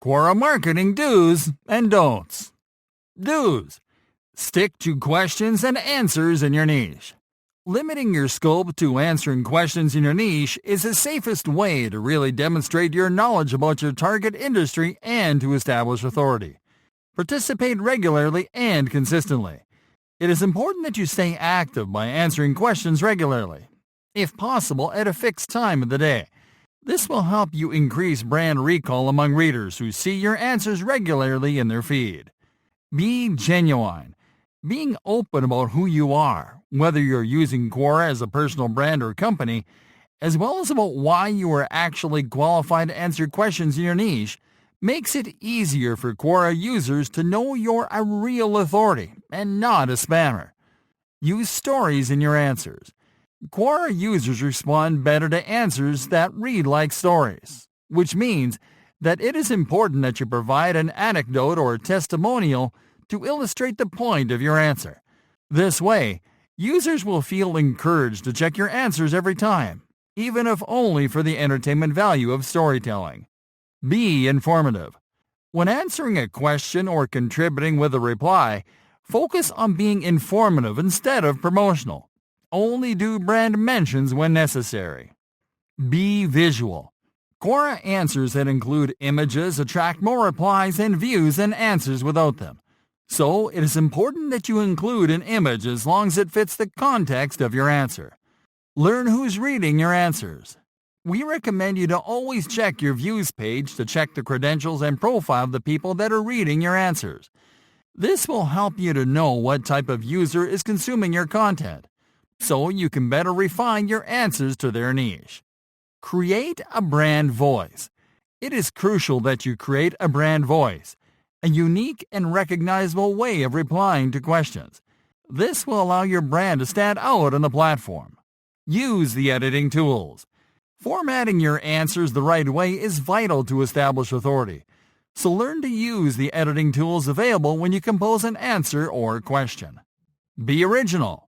Quora marketing do's and don'ts. Do's. Stick to questions and answers in your niche. Limiting your scope to answering questions in your niche is the safest way to really demonstrate your knowledge about your target industry and to establish authority. Participate regularly and consistently. It is important that you stay active by answering questions regularly, if possible at a fixed time of the day. This will help you increase brand recall among readers who see your answers regularly in their feed. Be genuine. Being open about who you are, whether you're using Quora as a personal brand or company, as well as about why you are actually qualified to answer questions in your niche, makes it easier for Quora users to know you're a real authority and not a spammer. Use stories in your answers. Quora users respond better to answers that read like stories, which means that it is important that you provide an anecdote or testimonial to illustrate the point of your answer. This way, users will feel encouraged to check your answers every time, even if only for the entertainment value of storytelling. Be informative. When answering a question or contributing with a reply, focus on being informative instead of promotional. Only do brand mentions when necessary. Be visual. Quora answers that include images attract more replies and views than answers without them. So, it is important that you include an image as long as it fits the context of your answer. Learn who's reading your answers. We recommend you to always check your views page to check the credentials and profile of the people that are reading your answers. This will help you to know what type of user is consuming your content, so you can better refine your answers to their niche. Create a brand voice. It is crucial that you create a brand voice, a unique and recognizable way of replying to questions. This will allow your brand to stand out on the platform. Use the editing tools. Formatting your answers the right way is vital to establish authority, so learn to use the editing tools available when you compose an answer or question. Be original.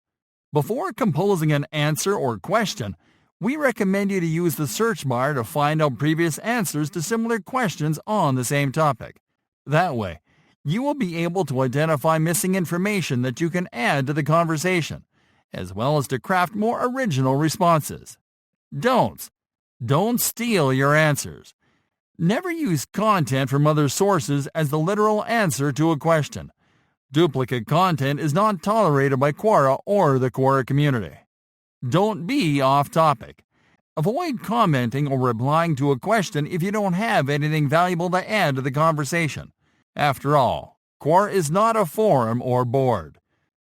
Before composing an answer or question, we recommend you to use the search bar to find out previous answers to similar questions on the same topic. That way, you will be able to identify missing information that you can add to the conversation, as well as to craft more original responses. Don'ts. Don't steal your answers. Never use content from other sources as the literal answer to a question. Duplicate content is not tolerated by Quora or the Quora community. Don't be off topic. Avoid commenting or replying to a question if you don't have anything valuable to add to the conversation. After all, Quora is not a forum or board.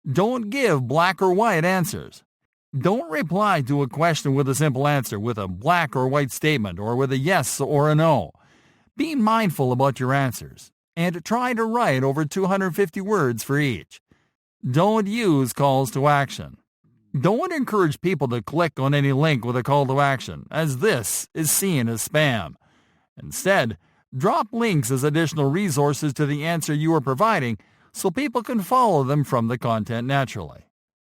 Don't give black or white answers. Don't reply to a question with a simple answer with a black or white statement or with a yes or a no. Be mindful about your answers and try to write over 250 words for each. Don't use calls to action. Don't encourage people to click on any link with a call to action, as this is seen as spam. Instead, drop links as additional resources to the answer you are providing so people can follow them from the content naturally.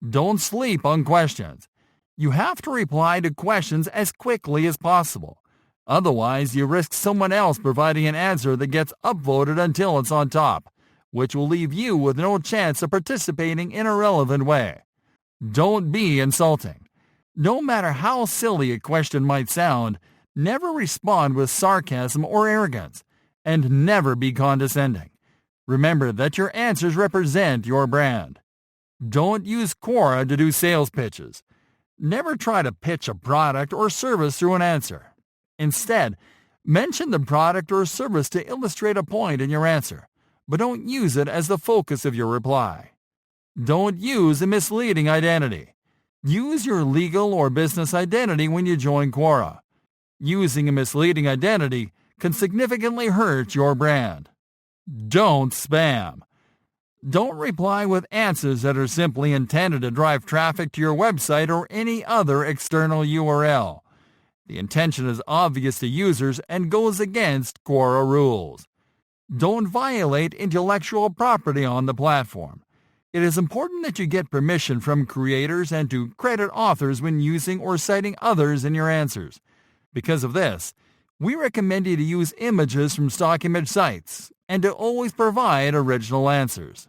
Don't sleep on questions. You have to reply to questions as quickly as possible. Otherwise, you risk someone else providing an answer that gets upvoted until it's on top, which will leave you with no chance of participating in a relevant way. Don't be insulting. No matter how silly a question might sound, never respond with sarcasm or arrogance, and never be condescending. Remember that your answers represent your brand. Don't use Quora to do sales pitches. Never try to pitch a product or service through an answer. Instead, mention the product or service to illustrate a point in your answer, but don't use it as the focus of your reply. Don't use a misleading identity. Use your legal or business identity when you join Quora. Using a misleading identity can significantly hurt your brand. Don't spam. Don't reply with answers that are simply intended to drive traffic to your website or any other external URL. The intention is obvious to users and goes against Quora rules. Don't violate intellectual property on the platform. It is important that you get permission from creators and to credit authors when using or citing others in your answers. Because of this, We recommend you to use images from stock image sites and to always provide original answers.